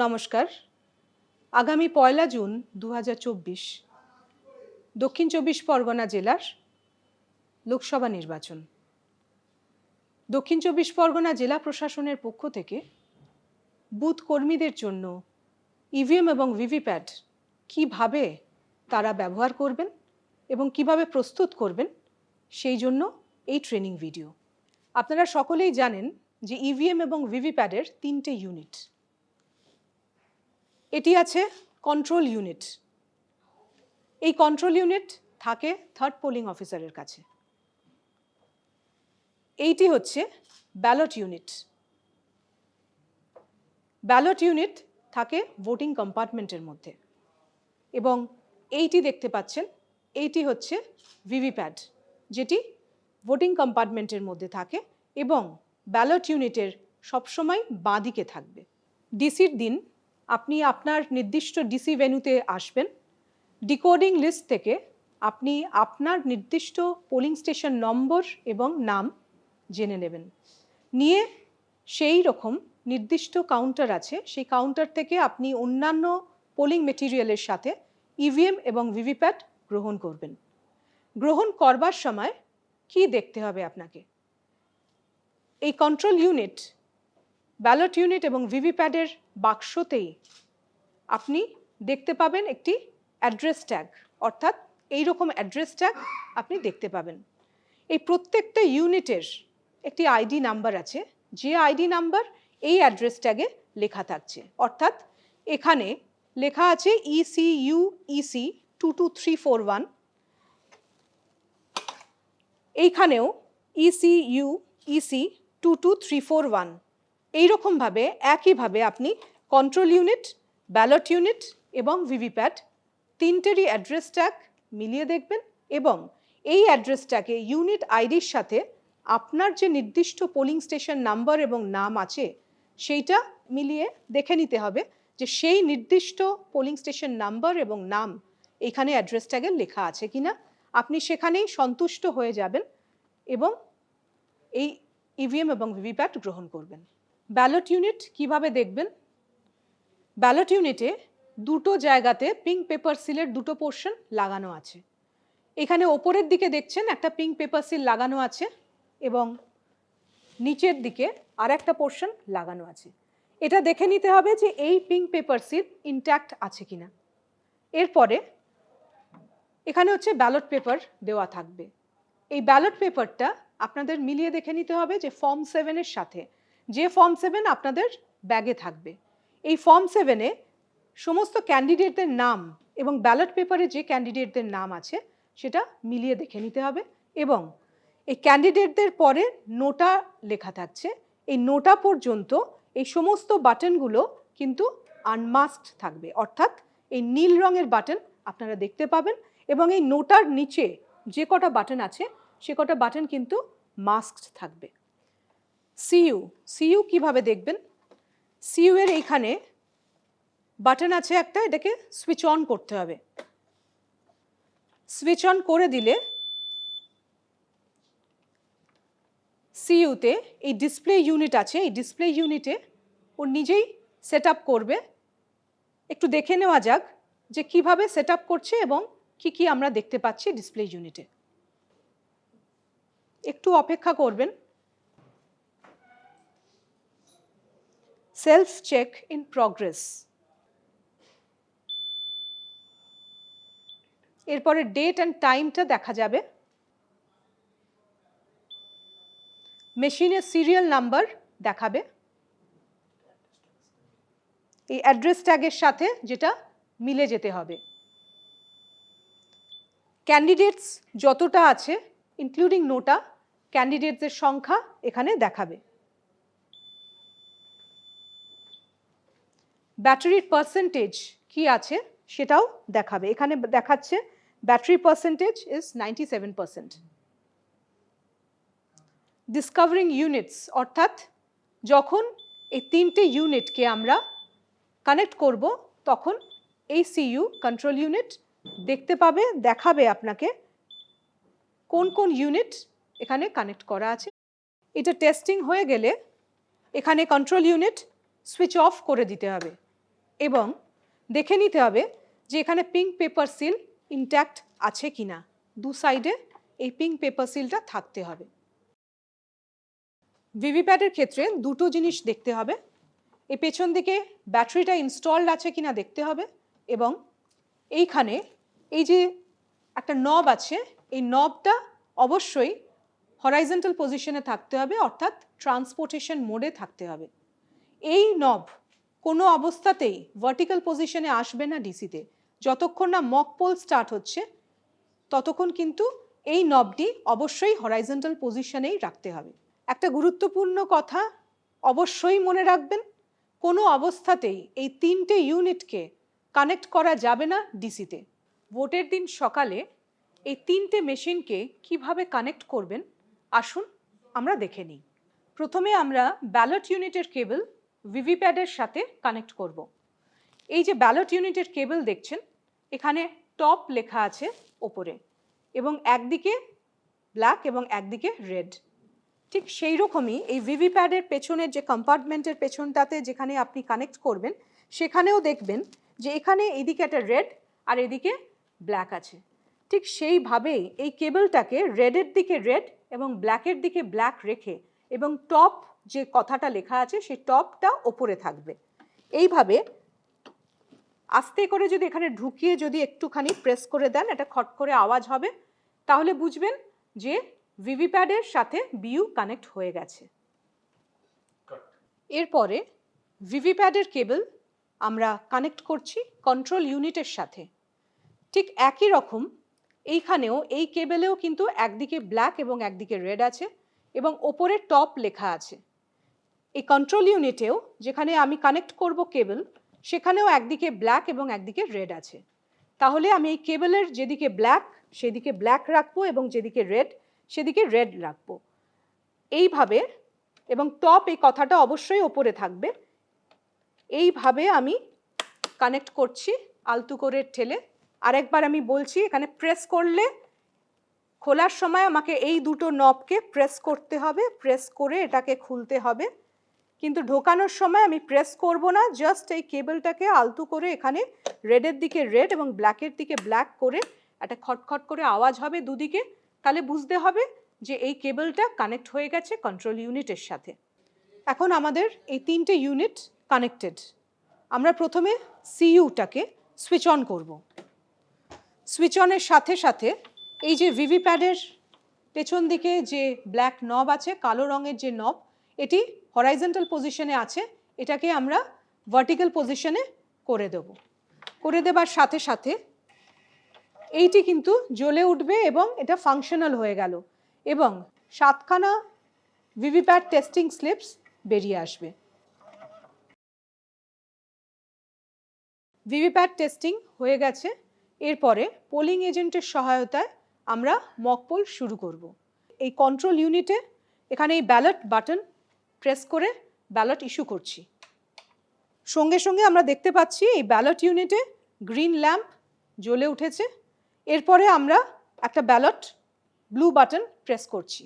নমস্কার। আগামী ১লা জুন ২০২৪ দক্ষিণ চব্বিশ পরগনা জেলার লোকসভা নির্বাচন। দক্ষিণ চব্বিশ পরগনা জেলা প্রশাসনের পক্ষ থেকে বুথ কর্মীদের জন্য ইভিএম এবং ভিভিপ্যাট কিভাবে তারা ব্যবহার করবেন এবং কিভাবে প্রস্তুত করবেন সেই জন্য এই ট্রেনিং ভিডিও। আপনারা সকলেই জানেন যে ইভিএম এবং ভিভিপ্যাটের ৩টে ইউনিট। এটি আছে কন্ট্রোল ইউনিট। এই কন্ট্রোল ইউনিট থাকে থার্ড পোলিং অফিসারের কাছে। এইটি হচ্ছে ব্যালট ইউনিট। ব্যালট ইউনিট থাকে ভোটিং কম্পার্টমেন্টের মধ্যে এবং এইটি দেখতে পাচ্ছেন, এইটি হচ্ছে ভিভিপ্যাট, যেটি ভোটিং কম্পার্টমেন্টের মধ্যে থাকে এবং ব্যালট ইউনিটের সবসময় বাঁ দিকে থাকবে। ডিসির দিন আপনি আপনার নির্দিষ্ট ডিসি ভেন্যুতে আসবেন। ডিকোডিং লিস্ট থেকে আপনি আপনার নির্দিষ্ট পোলিং স্টেশন নম্বর এবং নাম জেনে নেবেন। নিয়ে সেই রকম নির্দিষ্ট কাউন্টার আছে, সেই কাউন্টার থেকে আপনি অন্যান্য পোলিং মেটেরিয়ালের সাথে ইভিএম এবং ভিভিপ্যাট গ্রহণ করবেন। গ্রহণ করবার সময় কি দেখতে হবে আপনাকে? এই কন্ট্রোল ইউনিট, ব্যালট ইউনিট এবং ভিভিপ্যাটের বাক্সতেই আপনি দেখতে পাবেন একটি অ্যাড্রেস ট্যাগ, অর্থাৎ এই রকম অ্যাড্রেস ট্যাগ আপনি দেখতে পাবেন। এই প্রত্যেকটা ইউনিটের একটি আইডি নাম্বার আছে, যে আইডি নাম্বার এই অ্যাড্রেস ট্যাগে লেখা থাকছে। অর্থাৎ এখানে লেখা আছে ECU EC 22341, এইখানেও ECU EC 22341। এইরকমভাবে একইভাবে আপনি কন্ট্রোল ইউনিট, ব্যালট ইউনিট এবং ভিভিপ্যাট তিনটেরই অ্যাড্রেস ট্যাগ মিলিয়ে দেখবেন এবং এই অ্যাড্রেস ট্যাগে ইউনিট আইডির সাথে আপনার যে নির্দিষ্ট পোলিং স্টেশন নাম্বার এবং নাম আছে সেইটা মিলিয়ে দেখে নিতে হবে যে সেই নির্দিষ্ট পোলিং স্টেশন নাম্বার এবং নাম এখানে অ্যাড্রেস ট্যাগে লেখা আছে কিনা। আপনি সেখানেই সন্তুষ্ট হয়ে যাবেন এবং এই ইভিএম এবং ভিভিপ্যাট গ্রহণ করবেন। ব্যালট ইউনিট কিভাবে দেখবেন? ব্যালট ইউনিটে দুটো জায়গাতে পিঙ্ক পেপার সিলের দুটো পোর্শন লাগানো আছে। এখানে ওপরের দিকে দেখছেন একটা পিঙ্ক পেপার সিল লাগানো আছে এবং নিচের দিকে আর একটা পোর্শন লাগানো আছে। এটা দেখে নিতে হবে যে এই পিঙ্ক পেপার সিল ইনট্যাক্ট আছে কিনা। এরপরে এখানে হচ্ছে ব্যালট পেপার দেওয়া থাকবে। এই ব্যালট পেপারটা আপনাদের মিলিয়ে দেখে নিতে হবে যে ফর্ম 7-এর সাথে, যে ফর্ম 7 আপনাদের ব্যাগে থাকবে, এই ফর্ম 7-এ সমস্ত ক্যান্ডিডেটদের নাম এবং ব্যালট পেপারে যে ক্যান্ডিডেটদের নাম আছে সেটা মিলিয়ে দেখে নিতে হবে। এবং এই ক্যান্ডিডেটদের পরে নোটা লেখা থাকছে, এই নোটা পর্যন্ত এই সমস্ত বাটনগুলো কিন্তু আনমাস্কড থাকবে, অর্থাৎ এই নীল রঙের বাটন আপনারা দেখতে পাবেন এবং এই নোটার নিচে যে কটা বাটন আছে সে কটা বাটন কিন্তু মাস্কড থাকবে। সিইউ কিভাবে দেখবেন? সিইউ এর এইখানে বাটন আছে একটা, এটাকে সুইচ অন করতে হবে। সুইচ অন করে দিলে সিইউতে এই ডিসপ্লে ইউনিট আছে, এই ডিসপ্লে ইউনিটে ও নিজেই সেট আপ করবে। একটু দেখে নেওয়া যাক যে কিভাবে সেট আপ করছে এবং কি কি আমরা দেখতে পাচ্ছি ডিসপ্লে ইউনিটে। একটু অপেক্ষা করবেন। Self check in progress. এরপরে ডেট অ্যান্ড টাইমটা দেখা যাবে। মেশিনের সিরিয়াল নাম্বার দেখাবে এই অ্যাড্রেস ট্যাগের সাথে, যেটা মিলে যেতে হবে। ক্যান্ডিডেটস যতটা আছে ইনক্লুডিং নোটা, ক্যান্ডিডেটসের সংখ্যা এখানে দেখাবে। ব্যাটারির পার্সেন্টেজ কি আছে সেটাও দেখাবে। এখানে দেখাচ্ছে battery percentage is 97%। Discovering units, অর্থাৎ যখন এই তিনটে ইউনিটকে আমরা কানেক্ট করব তখন এই সিইউ কন্ট্রোল ইউনিট দেখতে পাবে, দেখাবে আপনাকে কোন কোন ইউনিট এখানে কানেক্ট করা আছে। এটা টেস্টিং হয়ে গেলে এখানে কন্ট্রোল ইউনিট সুইচ অফ করে দিতে হবে এবং দেখে নিতে হবে যে এখানে পিঙ্ক পেপার সিল ইনট্যাক্ট আছে কিনা। দু সাইডে এই পিঙ্ক পেপার সিলটা থাকতে হবে। ভিভিপ্যাটের ক্ষেত্রে দুটো জিনিস দেখতে হবে, এই পেছন দিকে ব্যাটারিটা ইনস্টলড আছে কিনা দেখতে হবে, এবং এইখানে এই যে একটা নব আছে, এই নবটা অবশ্যই হরাইজন্টাল পজিশনে থাকতে হবে, অর্থাৎ ট্রান্সপোর্টেশন মোডে থাকতে হবে। এই নব কোনো অবস্থাতেই ভার্টিক্যাল পজিশনে আসবে না ডিসিতে। যতক্ষণ না মক পোল স্টার্ট হচ্ছে ততক্ষণ কিন্তু এই নবটি অবশ্যই হরাইজন্টাল পজিশনেই রাখতে হবে। একটা গুরুত্বপূর্ণ কথা অবশ্যই মনে রাখবেন, কোনো অবস্থাতেই এই তিনটে ইউনিটকে কানেক্ট করা যাবে না ডিসিতে। ভোটের দিন সকালে এই তিনটে মেশিনকে কিভাবে কানেক্ট করবেন আসুন আমরা দেখে নিই। প্রথমে আমরা ব্যালট ইউনিটের কেবল ভিভিপ্যাডের সাথে কানেক্ট করব। এই যে ব্যালট ইউনিটের কেবল দেখছেন, এখানে টপ লেখা আছে ওপরে, এবং একদিকে ব্ল্যাক এবং একদিকে রেড। ঠিক সেই রকমই এই ভিভিপ্যাডের পেছনের যে কম্পার্টমেন্টের পেছনটাতে যেখানে আপনি কানেক্ট করবেন সেখানেও দেখবেন যে এখানে এদিকে একটা রেড আর এদিকে ব্ল্যাক আছে। ঠিক সেইভাবেই এই কেবলটাকে রেডের দিকে রেড এবং ব্ল্যাকের দিকে ব্ল্যাক রেখে, এবং টপ যে কথাটা লেখা আছে সেই টপটা ওপরে থাকবে। এইভাবে আস্তে করে যদি এখানে ঢুকিয়ে যদি একটুখানি প্রেস করে দেন, একটা খট করে আওয়াজ হবে, তাহলে বুঝবেন যে ভিভিপ্যাডের সাথে বিইউ কানেক্ট হয়ে গেছে। এরপরে ভিভিপ্যাডের কেবল আমরা কানেক্ট করছি কন্ট্রোল ইউনিটের সাথে। ঠিক একই রকম এইখানেও এই কেবলেও কিন্তু একদিকে ব্ল্যাক এবং একদিকে রেড আছে, এবং ওপরে টপ লেখা আছে। এই কন্ট্রোল ইউনিটেও যেখানে আমি কানেক্ট করব কেবল, সেখানেও একদিকে ব্ল্যাক এবং একদিকে রেড আছে। তাহলে আমি এই কেবলের যেদিকে ব্ল্যাক সেদিকে ব্ল্যাক রাখবো, এবং যেদিকে রেড সেদিকে রেড রাখবো এইভাবে, এবং টপ এই কথাটা অবশ্যই ওপরে থাকবে। এইভাবে আমি কানেক্ট করছি আলতু করে ঠেলে। আরেকবার আমি বলছি, এখানে প্রেস করলে খোলার সময় আমাকে এই দুটো নবকে প্রেস করতে হবে, প্রেস করে এটাকে খুলতে হবে, কিন্তু ঢোকানোর সময় আমি প্রেস করব না, জাস্ট এই কেবলটাকে আলতু করে এখানে রেডের দিকে রেড এবং ব্ল্যাকের দিকে ব্ল্যাক করে একটা খটখট করে আওয়াজ হবে দুদিকে, তাহলে বুঝতে হবে যে এই কেবলটা কানেক্ট হয়ে গেছে কন্ট্রোল ইউনিটের সাথে। এখন আমাদের এই তিনটে ইউনিট কানেক্টেড। আমরা প্রথমে সিইউটাকে সুইচ অন করব। সুইচ অনের সাথে সাথে এই যে ভিভিপ্যাডের পেছন দিকে যে ব্ল্যাক নব আছে, কালো রঙের যে নব, এটি হরাইজন্টাল পজিশনে আছে, এটাকে আমরা ভার্টিক্যাল পজিশনে করে দেব। করে দেবার সাথে সাথে এইটি কিন্তু জ্বলে উঠবে এবং এটা ফাংশনাল হয়ে গেল, এবং 7খানা ভিভিপ্যাড টেস্টিং স্লিপস বেরিয়ে আসবে। ভিভিপ্যাড টেস্টিং হয়ে গেছে। এরপরে পোলিং এজেন্টের সহায়তায় আমরা মক পোল শুরু করব। এই কন্ট্রোল ইউনিটে এখানে এই ব্যালট বাটন প্রেস করে ব্যালট ইস্যু করছি। সঙ্গে সঙ্গে আমরা দেখতে পাচ্ছি এই ব্যালট ইউনিটে গ্রিন ল্যাম্প জ্বলে উঠেছে। এরপরে আমরা একটা ব্যালট ব্লু বাটন প্রেস করছি।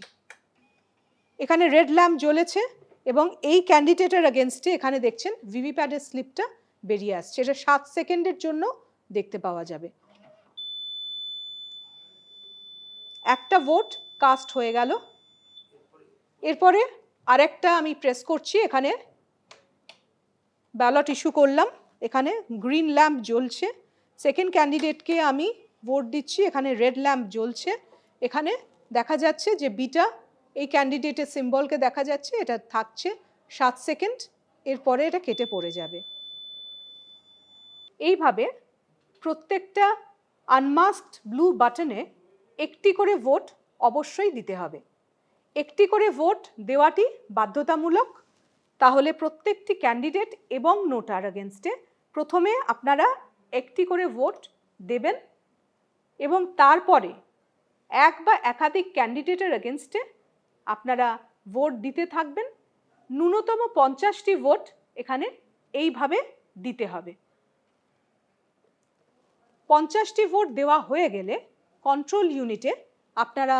এখানে রেড ল্যাম্প জ্বলেছে, এবং এই ক্যান্ডিডেটের এগেনস্টে এখানে দেখছেন ভিভিপ্যাডের স্লিপটা বেরিয়ে আসছে। এটা 7 সেকেন্ডের জন্য দেখতে পাওয়া যাবে। একটা ভোট কাস্ট হয়ে গেল। এরপরে আরেকটা আমি প্রেস করছি, এখানে ব্যালট ইস্যু করলাম, এখানে গ্রিন ল্যাম্প জ্বলছে। সেকেন্ড ক্যান্ডিডেটকে আমি ভোট দিচ্ছি, এখানে রেড ল্যাম্প জ্বলছে। এখানে দেখা যাচ্ছে যে বিটা এই ক্যান্ডিডেটের সিম্বলকে দেখা যাচ্ছে, এটা থাকছে 7 সেকেন্ড, এরপরে এটা কেটে পড়ে যাবে। এইভাবে প্রত্যেকটা আনমাস্কড ব্লু বাটনে একটি করে ভোট অবশ্যই দিতে হবে। একটি করে ভোট দেওয়াটি বাধ্যতামূলক। তাহলে প্রত্যেকটি ক্যান্ডিডেট এবং নোটার এগেনস্টে প্রথমে আপনারা একটি করে ভোট দেবেন, এবং তারপরে এক বা একাধিক ক্যান্ডিডেটের এগেনস্টে আপনারা ভোট দিতে থাকবেন। ন্যূনতম 50টি ভোট এখানে এইভাবে দিতে হবে। 50টি ভোট দেওয়া হয়ে গেলে কন্ট্রোল ইউনিটে আপনারা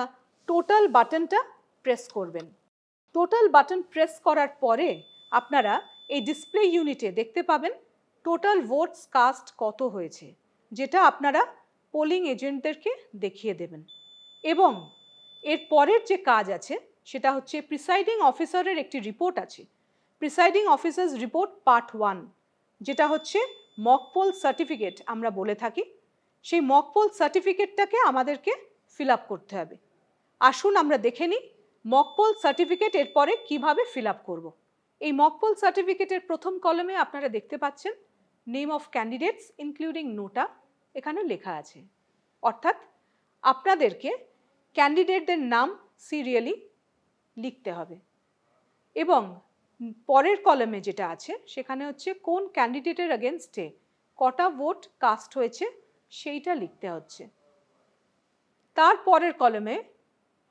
টোটাল বাটনটা প্রেস করবেন। টোটাল বাটন প্রেস করার পরে আপনারা এই ডিসপ্লে ইউনিটে দেখতে পাবেন টোটাল ভোটস কাস্ট কত হয়েছে, যেটা আপনারা পোলিং এজেন্টদেরকে দেখিয়ে দেবেন। এবং এর পরের যে কাজ আছে সেটা হচ্ছে প্রিসাইডিং অফিসারের একটি রিপোর্ট আছে, প্রিসাইডিং অফিসার্স রিপোর্ট পার্ট 1, যেটা হচ্ছে মক পোল সার্টিফিকেট আমরা বলে থাকি। সেই মক পোল সার্টিফিকেটটাকে আমাদেরকে ফিল আপ করতে হবে। আসুন আমরা দেখে নিই মক পোল সার্টিফিকেট এর পরে কীভাবে ফিল আপ করব। এই মক পোল সার্টিফিকেটের প্রথম কলমে আপনারা দেখতে পাচ্ছেন নেম অফ ক্যান্ডিডেটস ইনক্লুডিং নোটা এখানে লেখা আছে, অর্থাৎ আপনাদেরকে ক্যান্ডিডেটদের নাম সিরিয়ালি লিখতে হবে। এবং পরের কলমে যেটা আছে সেখানে হচ্ছে কোন ক্যান্ডিডেটের এগেনস্টে কটা ভোট কাস্ট হয়েছে সেইটা লিখতে হচ্ছে। তার পরের কলমে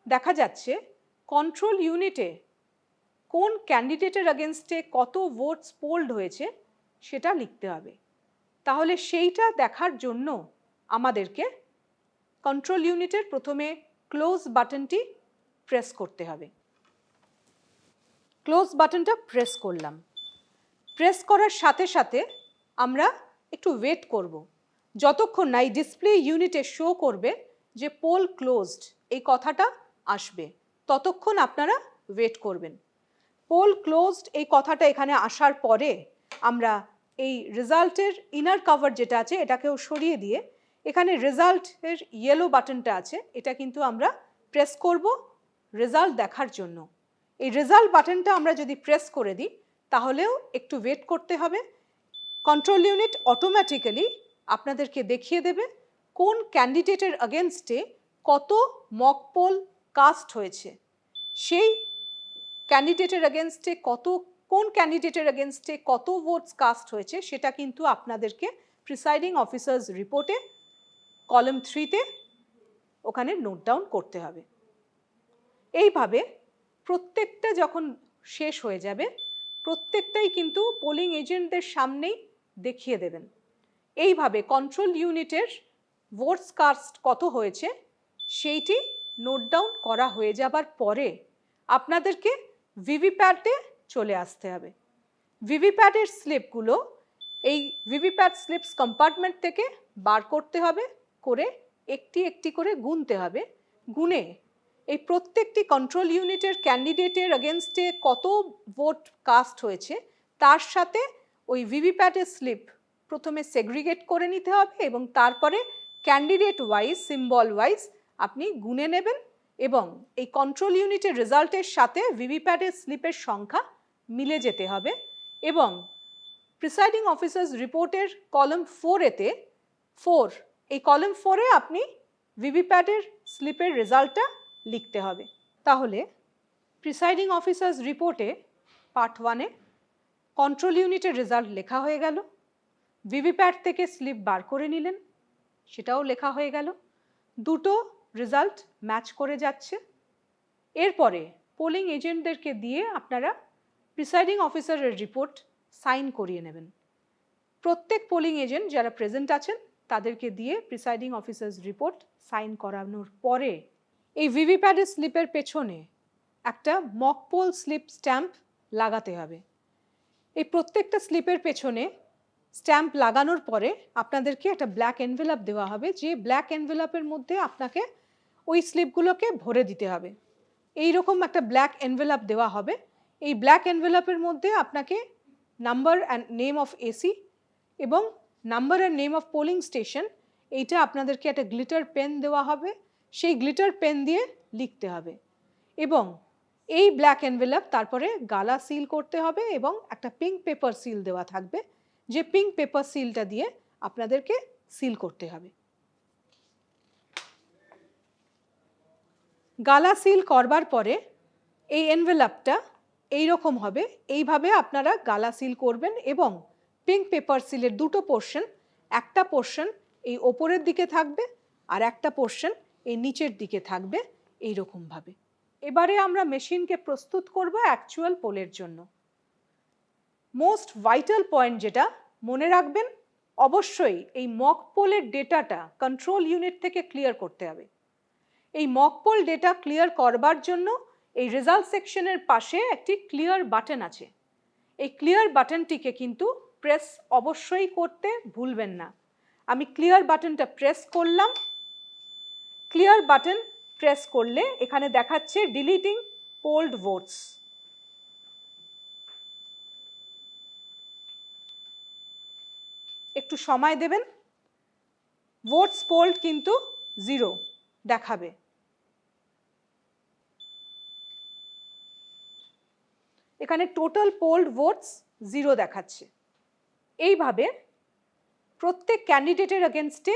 দেখা যাচ্ছে কন্ট্রোল ইউনিটে কোন ক্যান্ডিডেটের এগেনস্টে কত ভোটস পোলড হয়েছে সেটা লিখতে হবে। তাহলে সেইটা দেখার জন্য আমাদেরকে কন্ট্রোল ইউনিটের প্রথমে ক্লোজ বাটনটি প্রেস করতে হবে। ক্লোজ বাটনটা প্রেস করলাম। প্রেস করার সাথে সাথে আমরা একটু ওয়েট করব, যতক্ষণ না এই ডিসপ্লে ইউনিটে শো করবে যে পোল ক্লোজড এই কথাটা আসবে, ততক্ষণ আপনারা ওয়েট করবেন। পোল ক্লোজড এই কথাটা এখানে আসার পরে আমরা এই রেজাল্টের ইনার কভার যেটা আছে এটাকেও সরিয়ে দিয়ে এখানে রেজাল্টের ইয়েলো বাটনটা আছে, এটা কিন্তু আমরা প্রেস করব রেজাল্ট দেখার জন্য। এই রেজাল্ট বাটনটা আমরা যদি প্রেস করে দিই তাহলেও একটু ওয়েট করতে হবে। কন্ট্রোল ইউনিট অটোমেটিক্যালি আপনাদেরকে দেখিয়ে দেবে কোন ক্যান্ডিডেটের এগেনস্টে কত মক পোল কাস্ট হয়েছে, সেই ক্যান্ডিডেটের এগেনস্টে কোন ক্যান্ডিডেটের এগেনস্টে কত ভোটস কাস্ট হয়েছে সেটা কিন্তু আপনাদেরকে প্রিসাইডিং অফিসার্স রিপোর্টে কলাম 3-তে ওখানে নোট ডাউন করতে হবে। এইভাবে প্রত্যেকটা যখন শেষ হয়ে যাবে প্রত্যেকটাই কিন্তু পোলিং এজেন্টদের সামনেই দেখিয়ে দেবেন। এইভাবে কন্ট্রোল ইউনিটের ভোটস কাস্ট কত হয়েছে সেইটি নোট ডাউন করা হয়ে যাবার পরে আপনাদেরকে ভিভিপ্যাটে চলে আসতে হবে। ভিভিপ্যাটের স্লিপগুলো এই ভিভিপ্যাট স্লিপস কম্পার্টমেন্ট থেকে বার করতে হবে, করে একটি একটি করে গুনতে হবে। গুনে এই প্রত্যেকটি কন্ট্রোল ইউনিটের ক্যান্ডিডেটের এগেনস্টে কত ভোট কাস্ট হয়েছে তার সাথে ওই ভিভিপ্যাটের স্লিপ প্রথমে সেগ্রিগেট করে নিতে হবে এবং তারপরে ক্যান্ডিডেট ওয়াইজ সিম্বল ওয়াইজ আপনি গুনে নেবেন এবং এই কন্ট্রোল ইউনিটের রেজাল্টের সাথে ভিভিপ্যাটের স্লিপের সংখ্যা মিলে যেতে হবে। এবং প্রিসাইডিং অফিসার্স রিপোর্টের কলাম 4-এতে এই কলাম 4-এ আপনি ভিভিপ্যাটের স্লিপের রেজাল্টটা লিখতে হবে। তাহলে প্রিসাইডিং অফিসার্স রিপোর্টে পার্ট 1-এ কন্ট্রোল ইউনিটের রেজাল্ট লেখা হয়ে গেল, ভিভিপ্যাট থেকে স্লিপ বার করে নিলেন সেটাও লেখা হয়ে গেল, দুটো রেজাল্ট ম্যাচ করে যাচ্ছে। এরপরে পোলিং এজেন্টদেরকে দিয়ে আপনারা প্রিসাইডিং অফিসারের রিপোর্ট সাইন করিয়ে নেবেন। প্রত্যেক পোলিং এজেন্ট যারা প্রেজেন্ট আছেন তাদেরকে দিয়ে প্রিসাইডিং অফিসার্স রিপোর্ট সাইন করানোর পরে এই ভিভিপ্যাটের স্লিপের পেছনে একটা মক পোল স্লিপ স্ট্যাম্প লাগাতে হবে। এই প্রত্যেকটা স্লিপের পেছনে স্ট্যাম্প লাগানোর পরে আপনাদেরকে একটা ব্ল্যাক এনভেলপ দেওয়া হবে, যে ব্ল্যাক এনভেলপের মধ্যে আপনাকে ওই স্লিপগুলোকে ভরে দিতে হবে। এই রকম একটা ব্ল্যাক এনভেলপ দেওয়া হবে। এই ব্ল্যাক এনভেলপের মধ্যে আপনাকে number and name of AC এবং number and name of polling station এইটা আপনাদেরকে একটা গ্লিটার পেন দেওয়া হবে, সেই গ্লিটার পেন দিয়ে লিখতে হবে। এবং এই ব্ল্যাক এনভেলপ তারপরে গালা সিল করতে হবে এবং একটা পিঙ্ক পেপার সিল দেওয়া থাকবে, যে পিঙ্ক পেপার সিলটা দিয়ে আপনাদেরকে সিল করতে হবে। গালা সিল করবার পরে এই এনভেলপটা এইরকম হবে, এইভাবে আপনারা গালা সিল করবেন এবং পিঙ্ক পেপার সিলের দুটো পোর্শন, একটা পোর্শন এই ওপরের দিকে থাকবে আর একটা পোর্শন এই নিচের দিকে থাকবে এইরকমভাবে। এবারে আমরা মেশিনকে প্রস্তুত করব অ্যাকচুয়াল পোলের জন্য। মোস্ট ভাইটাল পয়েন্ট যেটা মনে রাখবেন, অবশ্যই এই মক পোলের ডেটাটা কন্ট্রোল ইউনিট থেকে ক্লিয়ার করতে হবে। এই মক পোল ডেটা ক্লিয়ার করবার জন্য এই রেজাল্ট সেকশনের পাশে একটি ক্লিয়ার বাটন আছে। এই ক্লিয়ার বাটনটিকে কিন্তু প্রেস অবশ্যই করতে ভুলবেন না। আমি ক্লিয়ার বাটনটা প্রেস করলাম। ক্লিয়ার বাটন প্রেস করলে এখানে দেখাচ্ছে ডিলিটিং পোলড ভোটস। একটু সময় দেবেন। ভোটস পোলড কিন্তু 0 দেখাবে। এখানে টোটাল পোলড ভোটস 0 দেখাচ্ছে। এইভাবে প্রত্যেক ক্যান্ডিডেটের এগেনস্টে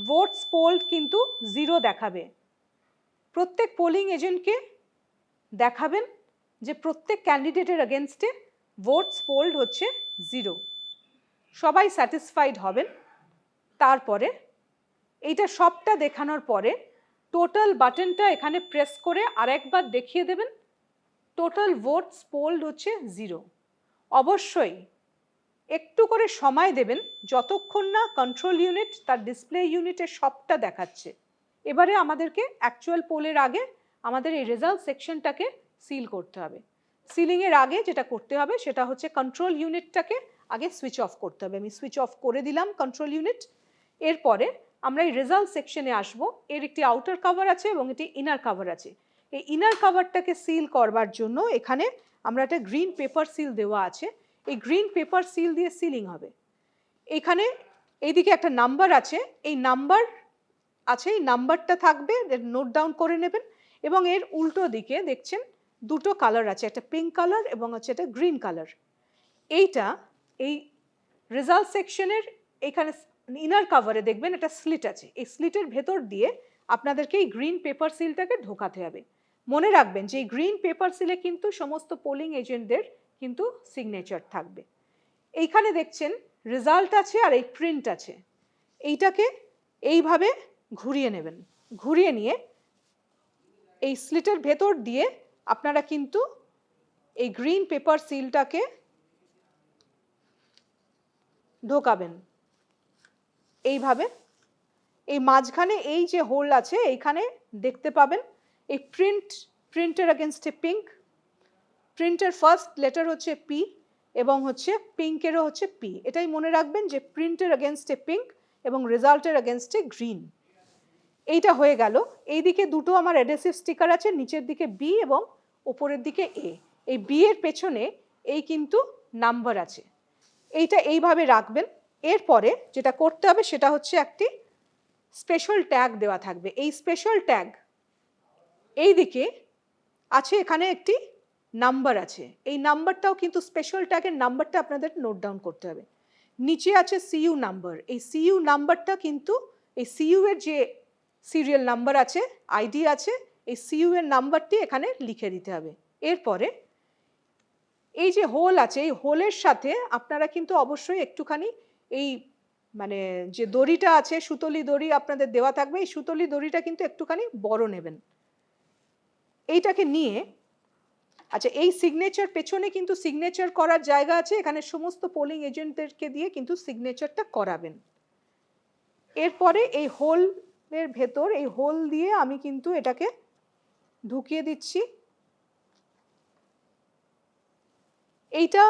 ভোটস পোলড কিন্তু 0 দেখাবে। প্রত্যেক পোলিং এজেন্টকে দেখাবেন যে প্রত্যেক ক্যান্ডিডেটের এগেনস্টে ভোটস পোলড হচ্ছে 0। সবাই স্যাটিসফাইড হবেন। তারপরে এইটা সবটা দেখানোর পরে টোটাল বাটনটা এখানে প্রেস করে আরেকবার দেখিয়ে দেবেন টোটাল ভোটস পোলড হচ্ছে 0। অবশ্যই একটু করে সময় দেবেন যতক্ষণ না কন্ট্রোল ইউনিট তার ডিসপ্লে ইউনিটে সবটা দেখাচ্ছে। এবারে আমাদেরকে অ্যাকচুয়াল পোলের আগে আমাদের এই রেজাল্ট সেকশনটাকে সিল করতে হবে। সিলিংয়ের আগে যেটা করতে হবে সেটা হচ্ছে কন্ট্রোল ইউনিটটাকে আগে সুইচ অফ করতে হবে। আমি সুইচ অফ করে দিলাম কন্ট্রোল ইউনিট। এরপরে আমরা এই রেজাল্ট সেকশনে আসব। এর একটি আউটার কভার আছে এবং একটি ইনার কভার আছে। এই ইনার কভারটাকে সিল করবার জন্য এখানে আমরা একটা গ্রিন পেপার সিল দেওয়া আছে। এই গ্রিন পেপার সিল দিয়ে সিলিং হবে। এখানে এইদিকে একটা নাম্বার আছে, এই নাম্বার আছে, এই নাম্বারটা থাকবে, নোট ডাউন করে নেবেন। এবং এর উল্টো দিকে দেখছেন দুটো কালার আছে, একটা পিঙ্ক কালার এবং হচ্ছে একটা গ্রিন কালার। এইটা এই রেজাল্ট সেকশনের এখানে ইনার কভারে দেখবেন একটা স্লিট আছে। এই স্লিটের ভেতর দিয়ে আপনাদেরকে এই গ্রিন পেপার সিলটাকে ঢোকাতে হবে। মনে রাখবেন যে এই গ্রিন পেপার সিলে কিন্তু সমস্ত পোলিং এজেন্টদের কিন্তু সিগনেচার থাকবে। এইখানে দেখছেন রেজাল্ট আছে আর এই প্রিন্ট আছে। এইটাকে এইভাবে ঘুরিয়ে নেবেন। ঘুরিয়ে নিয়ে এই স্লিটের ভেতর দিয়ে আপনারা কিন্তু এই গ্রিন পেপার সিলটাকে ঢোকাবেন এইভাবে। এই মাঝখানে এই যে হোল আছে এইখানে দেখতে পাবেন এই প্রিন্টের এগেনস্টে পিঙ্ক, প্রিন্টের ফার্স্ট লেটার হচ্ছে পি এবং হচ্ছে পিঙ্কেরও হচ্ছে পি। এটাই মনে রাখবেন যে প্রিন্টের এগেনস্টে পিঙ্ক এবং রেজাল্টের এগেনস্টে গ্রিন। এইটা হয়ে গেল। এইদিকে দুটো আমার অ্যাডহেসিভ স্টিকার আছে, নিচের দিকে বি এবং ওপরের দিকে এ। এই বি এর পেছনে এই কিন্তু নাম্বার আছে। এইটা এইভাবে রাখবেন। এরপরে যেটা করতে হবে সেটা হচ্ছে একটি স্পেশাল ট্যাগ দেওয়া থাকবে। এই স্পেশাল ট্যাগ এইদিকে আছে, এখানে একটি নাম্বার আছে। এই নাম্বারটাও কিন্তু স্পেশাল ট্যাগের নাম্বারটা আপনাদের নোট ডাউন করতে হবে। নিচে আছে সিইউ নাম্বার। এই সিইউ নাম্বারটা কিন্তু এই সিইউ এর যে সিরিয়াল নাম্বার আছে, আইডি আছে, এই সিইউ এর নাম্বারটি এখানে লিখে দিতে হবে। এরপরে এই যে হোল আছে এই হোলের সাথে আপনারা কিন্তু অবশ্যই একটুখানি এই মানে যে দড়িটা আছে সুতলি দড়ি আপনাদের দেওয়া থাকবে, এই সুতলি দড়িটা কিন্তু একটুখানি বড় নেবেন। এইটাকে নিয়ে আচ্ছা এই সিগনেচার পেছনে কিন্তু সিগনেচার করার জায়গা আছে, এখানে সমস্ত পোলিং এজেন্টদেরকে দিয়ে কিন্তু সিগনেচারটা করাবেন। এরপরে এই হোলের ভেতর এই হোল দিয়ে আমি কিন্তু এটাকে ঢুকিয়ে দিচ্ছি। এইটা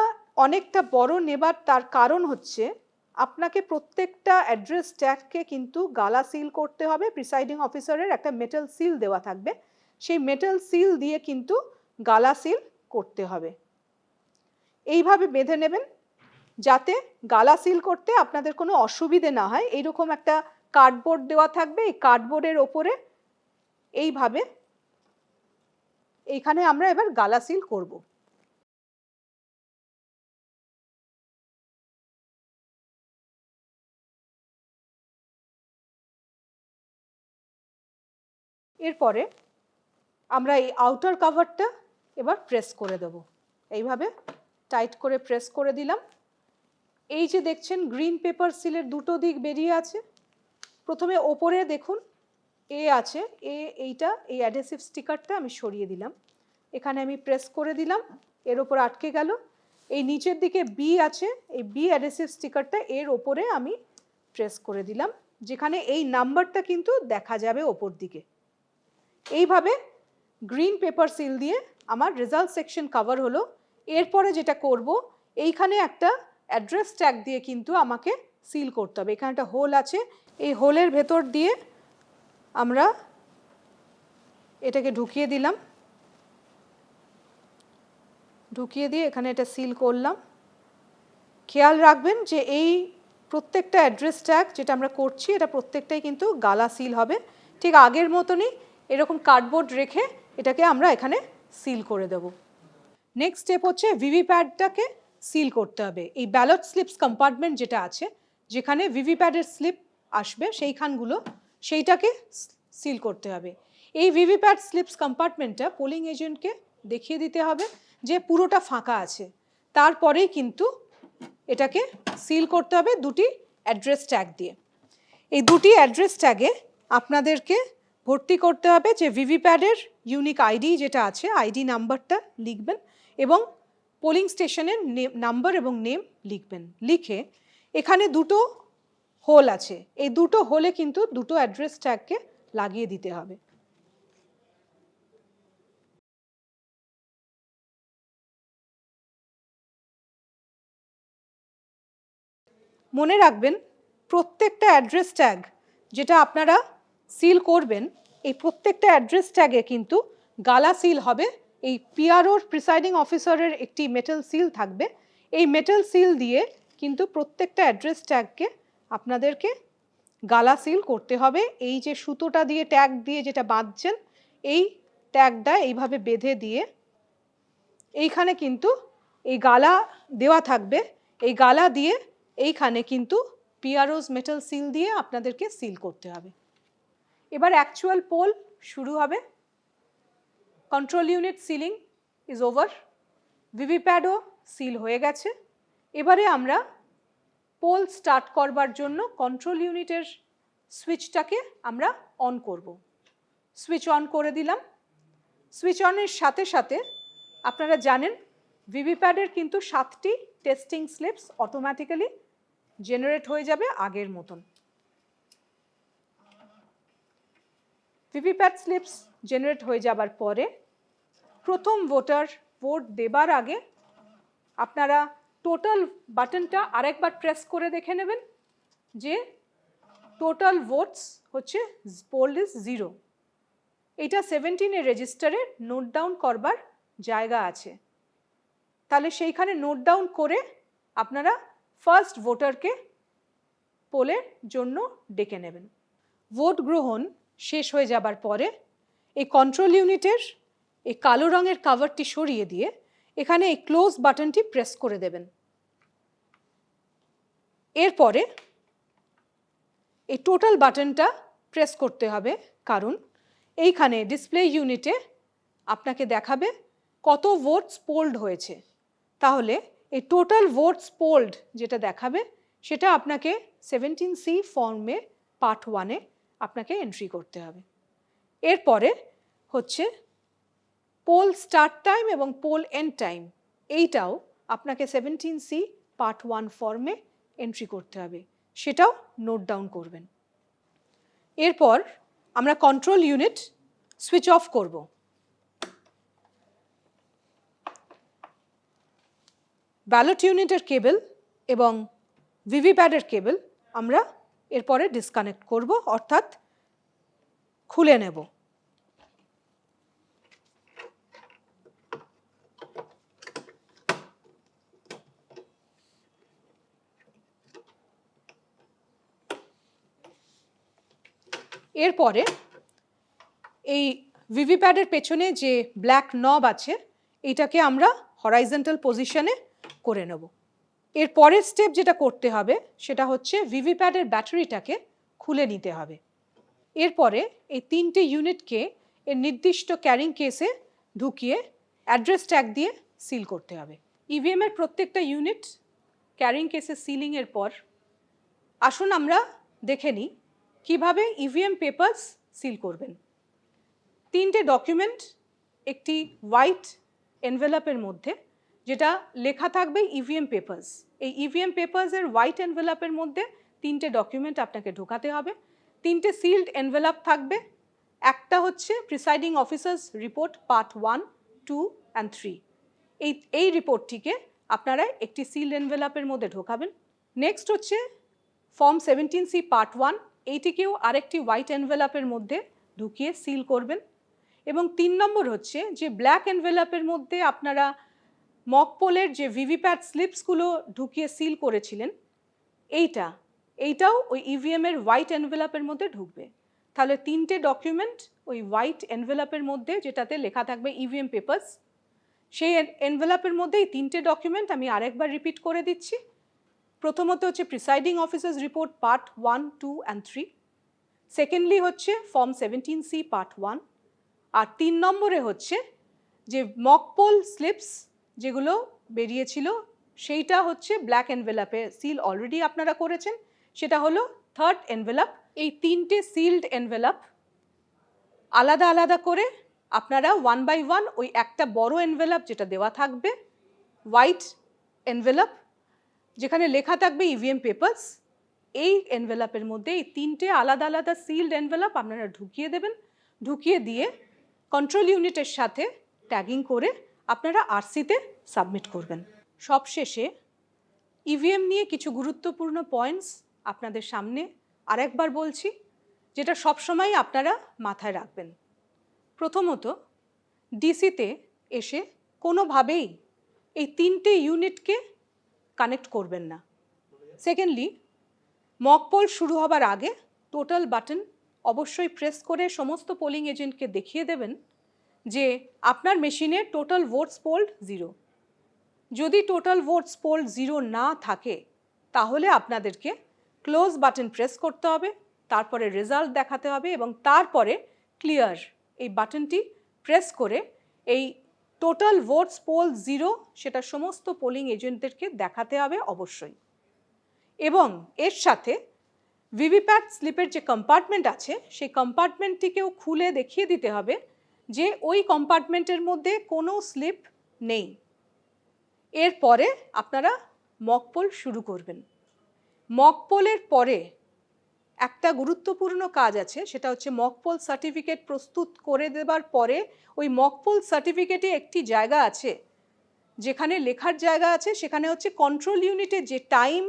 অনেকটা বড় নেবার তার কারণ হচ্ছে আপনাকে প্রত্যেকটা অ্যাড্রেস ট্যাগকে কিন্তু গালা সিল করতে হবে। প্রিসাইডিং অফিসারের একটা মেটাল সিল দেওয়া থাকবে, সেই মেটাল সিল দিয়ে কিন্তু গালা সিল করতে হবে। এইভাবে বেঁধে নেবেন যাতে গালা সিল করতে আপনাদের কোনো অসুবিধে না হয়। এইরকম একটা কার্ডবোর্ড দেওয়া থাকবে, এই কার্ডবোর্ডের ওপরে এইভাবে এইখানে আমরা এবার গালা সিল করব। এরপরে আমরা এই আউটার কভারটা এবার প্রেস করে দেব। এইভাবে টাইট করে প্রেস করে দিলাম। এই যে দেখছেন গ্রিন পেপার সিলের দুটো দিক বেরিয়ে আছে। প্রথমে ওপরে দেখুন এ আছে, এইটা এই অ্যাডহেসিভ স্টিকারটা আমি সরিয়ে দিলাম, এখানে আমি প্রেস করে দিলাম, এর ওপর আটকে গেল। এই নিচের দিকে বি আছে, এই বি অ্যাডহেসিভ স্টিকারটা এর ওপরে আমি প্রেস করে দিলাম, যেখানে এই নাম্বারটা কিন্তু দেখা যাবে ওপর দিকে। এইভাবে গ্রিন পেপার সিল দিয়ে আমার রেজাল্ট সেকশন কভার হলো। এরপরে যেটা করব এইখানে একটা অ্যাড্রেস ট্যাগ দিয়ে কিন্তু আমাকে সিল করতে হবে। এখানে একটা হোল আছে, এই হোলের ভেতর দিয়ে আমরা এটাকে ঢুকিয়ে দিলাম, ঢুকিয়ে দিয়ে এখানে এটা সিল করলাম। খেয়াল রাখবেন যে এই প্রত্যেকটা অ্যাড্রেস ট্যাগ যেটা আমরা করছি এটা প্রত্যেকটাই কিন্তু গালা সিল হবে। ঠিক আগের মতনই এরকম কার্ডবোর্ড রেখে এটাকে আমরা এখানে সিল করে দেব। নেক্সট স্টেপ হচ্ছে ভিভিপ্যাডটাকে সিল করতে হবে। এই ব্যালট স্লিপস কম্পার্টমেন্ট যেটা আছে, যেখানে ভিভিপ্যাডের স্লিপ আসবে সেইটাকে সিল করতে হবে। এই ভিভিপ্যাড স্লিপস কম্পার্টমেন্টটা পোলিং এজেন্টকে দেখিয়ে দিতে হবে যে পুরোটা ফাঁকা আছে, তারপরেই কিন্তু এটাকে সিল করতে হবে দুটি অ্যাড্রেস ট্যাগ দিয়ে। এই দুটি অ্যাড্রেস ট্যাগে আপনাদেরকে ভর্তি করতে হবে যে ভিভিপ্যাডের ইউনিক আইডি যেটা আছে, আইডি নাম্বারটা লিখবেন এবং পোলিং স্টেশনের নাম্বার এবং নেম লিখবেন। লিখে এখানে দুটো হোল আছে, এই দুটো হোলে কিন্তু দুটো অ্যাড্রেস ট্যাগকে লাগিয়ে দিতে হবে। মনে রাখবেন প্রত্যেকটা অ্যাড্রেস ট্যাগ যেটা আপনারা সিল করবেন, এই প্রত্যেকটা অ্যাড্রেস ট্যাগে কিন্তু গালা সিল হবে। এই পিআরওর প্রিসাইডিং অফিসারের একটি মেটাল সিল থাকবে, এই মেটাল সিল দিয়ে কিন্তু প্রত্যেকটা অ্যাড্রেস ট্যাগকে আপনাদেরকে গালা সিল করতে হবে। এই যে সুতোটা দিয়ে ট্যাগ দিয়ে যেটা বাঁধছেন, এই ট্যাগটা এইভাবে বেঁধে দিয়ে এইখানে কিন্তু এই গালা দেওয়া থাকবে, এই গালা দিয়ে এইখানে কিন্তু পিআরওস মেটাল সিল দিয়ে আপনাদেরকে সিল করতে হবে। এবার অ্যাকচুয়াল পোল শুরু হবে। Control unit sealing is over, ভিভিপ্যাডও সিল হয়ে গেছে। এবারে আমরা পোল স্টার্ট করবার জন্য কন্ট্রোল ইউনিটের সুইচটাকে আমরা অন করব। সুইচ অন করে দিলাম। সুইচ অনের সাথে সাথে আপনারা জানেন ভিভিপ্যাডের কিন্তু 7টি টেস্টিং স্লিপস অটোমেটিক্যালি জেনারেট হয়ে যাবে আগের মতন। ভিভিপ্যাড স্লিপস জেনারেট হয়ে যাবার পরে প্রথম ভোটার ভোট দেবার আগে আপনারা টোটাল বাটনটা আরেকবার প্রেস করে দেখে নেবেন যে টোটাল ভোটস হচ্ছে পোল ইজ 0। এটা 17-এর রেজিস্টারে নোট ডাউন করবার জায়গা আছে, তাহলে সেইখানে নোট ডাউন করে আপনারা ফার্স্ট ভোটারকে পোলের জন্য ডেকে নেবেন। ভোট গ্রহণ শেষ হয়ে যাবার পরে এই কন্ট্রোল ইউনিটের এই কালো রঙের কভারটি সরিয়ে দিয়ে এখানে এই ক্লোজ বাটনটি প্রেস করে দেবেন। এরপরে এই টোটাল বাটনটা প্রেস করতে হবে, কারণ এইখানে ডিসপ্লে ইউনিটে আপনাকে দেখাবে কত ভোটস পোল্ড হয়েছে। তাহলে এই টোটাল ভোটস পোল্ড যেটা দেখাবে সেটা আপনাকে 17C ফর্মে পার্ট 1-এ আপনাকে এন্ট্রি করতে হবে। এরপরে হচ্ছে পোল স্টার্ট টাইম এবং পোল এন্ড টাইম, এইটাও আপনাকে 17C পার্ট 1 ফর্মে এন্ট্রি করতে হবে, সেটাও নোট ডাউন করবেন। এরপর আমরা কন্ট্রোল ইউনিট সুইচ অফ করব। ব্যালট ইউনিটের কেবল এবং ভিভিপ্যাডের কেবল আমরা এরপরে ডিসকানেক্ট করব, অর্থাৎ খুলে নেব। এরপরে এই ভিভিপ্যাডের পেছনে যে ব্ল্যাক নব আছে এটাকে আমরা হরাইজন্টাল পজিশনে করে নেব। এর পরের স্টেপ যেটা করতে হবে সেটা হচ্ছে ভিভিপ্যাডের ব্যাটারিটাকে খুলে নিতে হবে। এরপরে এই 3টে ইউনিটকে এর নির্দিষ্ট ক্যারিং কেসে ঢুকিয়ে অ্যাড্রেস ট্যাগ দিয়ে সিল করতে হবে। ইভিএমের প্রত্যেকটা ইউনিট ক্যারিং কেসে সিলিংয়ের পর আসুন আমরা দেখে নিই কীভাবে ইভিএম পেপারস সিল করবেন। 3টে ডকুমেন্ট একটি হোয়াইট এনভেলপের মধ্যে, যেটা লেখা থাকবে ইভিএম পেপারস। এই ইভিএম পেপারসের হোয়াইট এনভেলপের মধ্যে 3টে ডকুমেন্ট আপনাকে ঢোকাতে হবে। 3টে সিল্ড এনভেলপ থাকবে। একটা হচ্ছে presiding officers report part 1, 2 and 3। এই রিপোর্টটিকে আপনারা একটি সিল্ড এনভেলাপের মধ্যে ঢোকাবেন। নেক্সট হচ্ছে ফর্ম 17C পার্ট 1, এইটিকেও আরেকটি হোয়াইট এনভেলাপের মধ্যে ঢুকিয়ে সিল করবেন। এবং 3 নম্বর হচ্ছে যে ব্ল্যাক এনভেলাপের মধ্যে আপনারা মক পোলের যে ভিভিপ্যাট স্লিপসগুলো ঢুকিয়ে সিল করেছিলেন, এইটাও ওই ইভিএমের হোয়াইট এনভেলাপের মধ্যে ঢুকবে। তাহলে 3টে ডকুমেন্ট ওই হোয়াইট এনভেলাপের মধ্যে, যেটাতে লেখা থাকবে ইভিএম পেপার্স, সেই এনভেলাপের মধ্যে এই 3টে ডকুমেন্ট আমি আরেকবার রিপিট করে দিচ্ছি। প্রথমত হচ্ছে presiding officers report part 1, 2 and 3, secondly হচ্ছে ফর্ম 17C পার্ট 1, আর 3 নম্বরে হচ্ছে যে মক পোল স্লিপস যেগুলো বেরিয়েছিল সেইটা হচ্ছে ব্ল্যাক এনভেলাপে সিল অলরেডি আপনারা করেছেন, সেটা হলো থার্ড এনভেলাপ। এই 3টে সিলড এনভেলাপ আলাদা আলাদা করে আপনারা 1 by 1 ওই একটা বড় এনভেলাপ যেটা দেওয়া থাকবে হোয়াইট এনভেলাপ যেখানে লেখা থাকবে ইভিএম পেপার্স, এই এনভেলাপের মধ্যে এই 3টে আলাদা আলাদা সিলড এনভেলাপ আপনারা ঢুকিয়ে দেবেন। ঢুকিয়ে দিয়ে কন্ট্রোল ইউনিটের সাথে ট্যাগিং করে আপনারা আরসিতে সাবমিট করবেন। সবশেষে ইভিএম নিয়ে কিছু গুরুত্বপূর্ণ পয়েন্টস আপনাদের সামনে আরেকবার বলছি, যেটা সবসময় আপনারা মাথায় রাখবেন। প্রথমত, ডিসিতে এসে কোনোভাবেই এই 3টে ইউনিটকে কানেক্ট করবেন না। সেকেন্ডলি, মক পোল শুরু হবার আগে টোটাল বাটন অবশ্যই প্রেস করে সমস্ত পোলিং এজেন্টকে দেখিয়ে দেবেন যে আপনার মেশিনে টোটাল ভোটস পোল্ড 0। যদি টোটাল ভোটস পোল্ড 0 না থাকে তাহলে আপনাদেরকে ক্লোজ বাটন প্রেস করতে হবে, তারপরে রেজাল্ট দেখাতে হবে এবং তারপরে ক্লিয়ার এই বাটনটি প্রেস করে এই টোটাল ভোটস পোল 0 সেটা সমস্ত পোলিং এজেন্টদেরকে দেখাতে হবে অবশ্যই। এবং এর সাথে ভিভিপ্যাট স্লিপের যে কম্পার্টমেন্ট আছে সেই কম্পার্টমেন্টটিকেও খুলে দেখিয়ে দিতে হবে যে ওই কম্পার্টমেন্টের মধ্যে কোনো স্লিপ নেই। এরপরে আপনারা মক পোল শুরু করবেন। মক পোলের পরে একটা গুরুত্বপূর্ণ কাজ আছে, সেটা হচ্ছে মক পোল সার্টিফিকেট প্রস্তুত করে দেবার পরে ওই মক পোল সার্টিফিকেটে একটি জায়গা আছে যেখানে লেখার জায়গা আছে, সেখানে হচ্ছে কন্ট্রোল ইউনিটের যে টাইম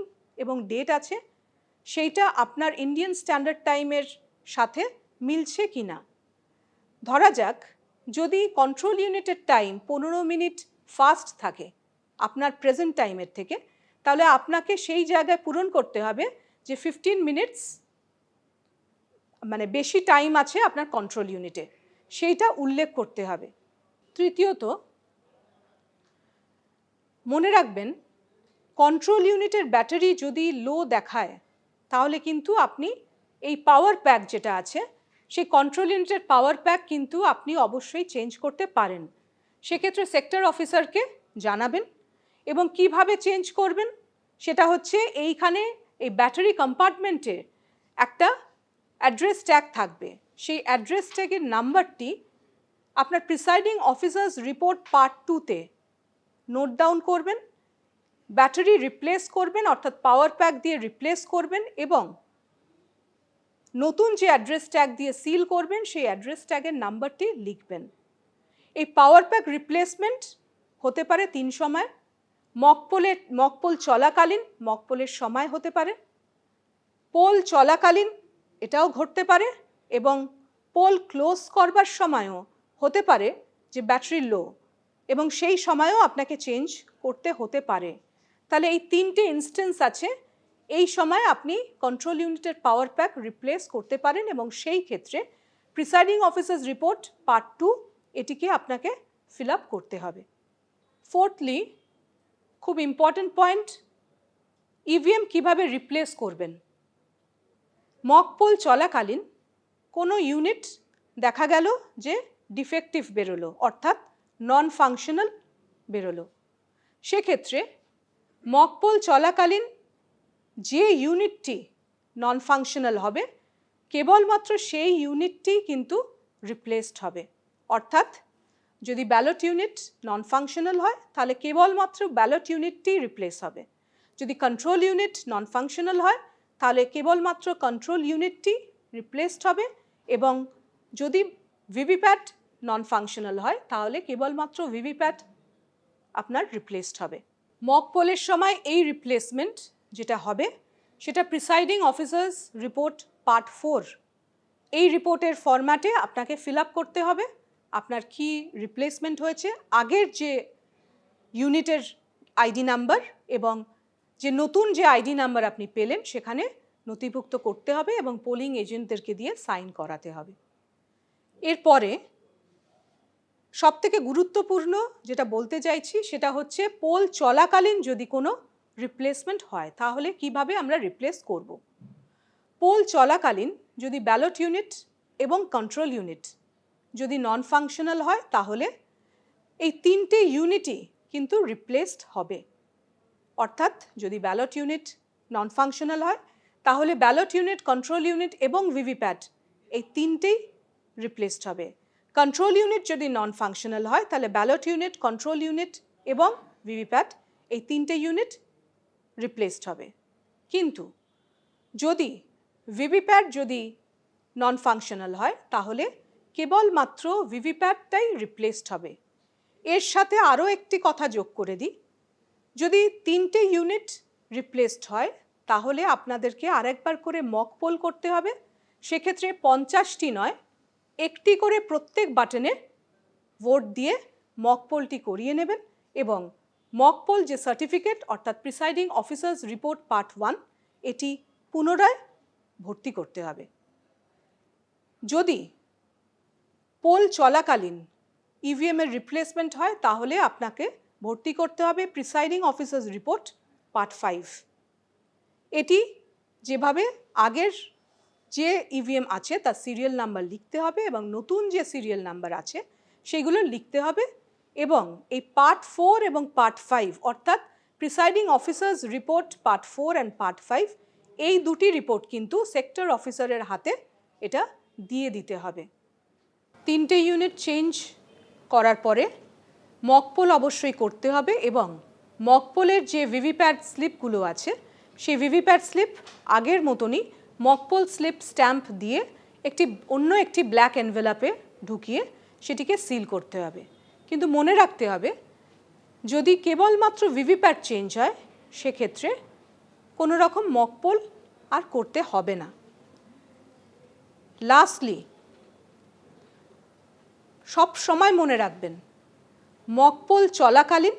এবং ডেট আছে সেইটা আপনার ইন্ডিয়ান স্ট্যান্ডার্ড টাইমের সাথে মিলছে কি না। ধরা যাক যদি কন্ট্রোল ইউনিটের টাইম 15 মিনিট ফাস্ট থাকে আপনার প্রেজেন্ট টাইমের থেকে, তাহলে আপনাকে সেই জায়গায় পূরণ করতে হবে যে 15 মিনিটস মানে বেশি টাইম আছে আপনার কন্ট্রোল ইউনিটে, সেইটা উল্লেখ করতে হবে। তৃতীয়ত, মনে রাখবেন কন্ট্রোল ইউনিটের ব্যাটারি যদি লো দেখায় তাহলে কিন্তু আপনি এই পাওয়ার প্যাক যেটা আছে সেই কন্ট্রোল ইউনিটের পাওয়ার প্যাক কিন্তু আপনি অবশ্যই চেঞ্জ করতে পারেন। সেক্ষেত্রে সেক্টর অফিসারকে জানাবেন। এবং কিভাবে চেঞ্জ করবেন সেটা হচ্ছে এইখানে এই ব্যাটারি কম্পার্টমেন্টে একটা অ্যাড্রেস ট্যাগ থাকবে, সেই অ্যাড্রেস ট্যাগের নাম্বারটি আপনার প্রিসাইডিং অফিসার্স রিপোর্ট পার্ট 2-তে নোট ডাউন করবেন, ব্যাটারি রিপ্লেস করবেন অর্থাৎ পাওয়ার প্যাক দিয়ে রিপ্লেস করবেন এবং নতুন যে অ্যাড্রেস ট্যাগ দিয়ে সিল করবেন সেই অ্যাড্রেস ট্যাগের নাম্বারটি লিখবেন। এই পাওয়ার প্যাক রিপ্লেসমেন্ট হতে পারে 3 সময়, মক পোল চলাকালীন, মক পোলের সময় হতে পারে, পোল চলাকালীন এটাও ঘটতে পারে এবং পোল ক্লোজ করবার সময়ও হতে পারে যে ব্যাটারি লো এবং সেই সময়ও আপনাকে চেঞ্জ করতে হতে পারে। তাহলে এই 3টে ইনস্ট্যান্স আছে, এই সময় আপনি কন্ট্রোল ইউনিটের পাওয়ার প্যাক রিপ্লেস করতে পারেন এবং সেই ক্ষেত্রে প্রিসাইডিং অফিসার্স রিপোর্ট পার্ট 2 এটিকে আপনাকে ফিল আপ করতে হবে। ফোর্থলি, খুব ইম্পর্টেন্ট পয়েন্ট, ইভিএম কিভাবে রিপ্লেস করবেন। মক পোল চলাকালীন কোনো ইউনিট দেখা গেল যে ডিফেক্টিভ বেরোলো অর্থাৎ নন ফাংশনাল বেরোলো, সেক্ষেত্রে মক পোল চলাকালীন যে ইউনিটটি নন ফাংশনাল হবে কেবলমাত্র সেই ইউনিটটি কিন্তু রিপ্লেসড হবে। অর্থাৎ যদি ব্যালট ইউনিট নন ফাংশনাল হয় তাহলে কেবলমাত্র ব্যালট ইউনিটটি রিপ্লেস হবে, যদি কন্ট্রোল ইউনিট নন ফাংশনাল হয় তাহলে কেবলমাত্র কন্ট্রোল ইউনিটটি রিপ্লেসড হবে এবং যদি ভিভিপ্যাট নন ফাংশনাল হয় তাহলে কেবলমাত্র ভিভিপ্যাট আপনার রিপ্লেসড হবে। মক পোলের সময় এই রিপ্লেসমেন্ট যেটা হবে সেটা প্রিসাইডিং অফিসার্স রিপোর্ট পার্ট 4, এই রিপোর্টের ফরম্যাটে আপনাকে ফিল আপ করতে হবে আপনার কি রিপ্লেসমেন্ট হয়েছে, আগের যে ইউনিটের আইডি নাম্বার এবং যে নতুন যে আইডি নাম্বার আপনি পেলেন সেখানে নথিভুক্ত করতে হবে এবং পোলিং এজেন্টদেরকে দিয়ে সাইন করাতে হবে। এরপরে সবথেকে গুরুত্বপূর্ণ যেটা বলতে চাইছি সেটা হচ্ছে পোল চলাকালীন যদি কোনো রিপ্লেসমেন্ট হয় তাহলে কিভাবে আমরা রিপ্লেস করব। পোল চলাকালীন যদি ব্যালট ইউনিট এবং কন্ট্রোল ইউনিট যদি নন ফাংশনাল হয় তাহলে এই তিনটে ইউনিটই কিন্তু রিপ্লেসড হবে। অর্থাৎ যদি ব্যালট ইউনিট নন ফাংশনাল হয় তাহলে ব্যালট ইউনিট, কন্ট্রোল ইউনিট এবং ভিভিপ্যাট এই তিনটেই রিপ্লেসড হবে। কন্ট্রোল ইউনিট যদি নন ফাংশনাল হয় তাহলে ব্যালট ইউনিট, কন্ট্রোল ইউনিট এবং ভিভিপ্যাট এই তিনটে ইউনিট রিপ্লেসড হবে। কিন্তু যদি ভিভিপ্যাট যদি নন ফাংশনাল হয় তাহলে কেবলমাত্র ভিভিপ্যাটটাই রিপ্লেসড হবে। এর সাথে আরও একটি কথা যোগ করে দিই, যদি তিনটে ইউনিট রিপ্লেসড হয় তাহলে আপনাদেরকে আরেকবার করে মক পোল করতে হবে। সেক্ষেত্রে 50টি নয়, একটি করে প্রত্যেক বাটনে ভোট দিয়ে মক পোলটি করিয়ে নেবেন এবং মক পোল যে সার্টিফিকেট অর্থাৎ প্রিসাইডিং অফিসার্স রিপোর্ট পার্ট 1 এটি পুনরায় ভর্তি করতে হবে। যদি পোল চলাকালীন ইভিএমের রিপ্লেসমেন্ট হয় তাহলে আপনাকে ভর্তি করতে হবে প্রিসাইডিং অফিসার্স রিপোর্ট পার্ট 5। এটি যেভাবে আগের যে ইভিএম আছে তার সিরিয়াল নাম্বার লিখতে হবে এবং নতুন যে সিরিয়াল নাম্বার আছে সেগুলো লিখতে হবে এবং এই পার্ট 4 এবং পার্ট 5 অর্থাৎ presiding officers report part 4 and part 5 এই দুটি রিপোর্ট কিন্তু সেক্টর অফিসারের হাতে এটা দিয়ে দিতে হবে। তিনটে ইউনিট চেঞ্জ করার পরে মক পোল অবশ্যই করতে হবে এবং মক পোলের যে ভিভিপ্যাট স্লিপগুলো আছে সেই ভিভিপ্যাট স্লিপ আগের মতনই মক পোল স্লিপ স্ট্যাম্প দিয়ে অন্য একটি ব্ল্যাক এনভেলাপে ঢুকিয়ে সেটিকে সিল করতে হবে। কিন্তু মনে রাখতে হবে যদি কেবলমাত্র ভিভিপ্যাট চেঞ্জ হয় সেক্ষেত্রে কোনো রকম মক পোল আর করতে হবে না। লাস্টলি সব সময় মনে রাখবেন মক পোল চলাকালীন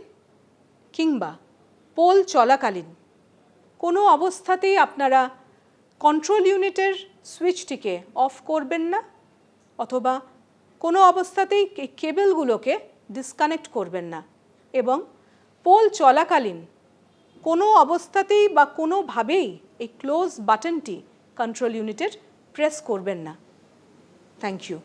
কিংবা পোল চলাকালীন কোনো অবস্থাতেই আপনারা কন্ট্রোল ইউনিটের সুইচটিকে অফ করবেন না অথবা কোনো অবস্থাতেই কেবলগুলোকে ডিসকানেক্ট করবেন না এবং পোল চলাকালীন কোনো অবস্থাতেই বা কোনোভাবেই এই ক্লোজ বাটনটি কন্ট্রোল ইউনিটের প্রেস করবেন না। Thank you.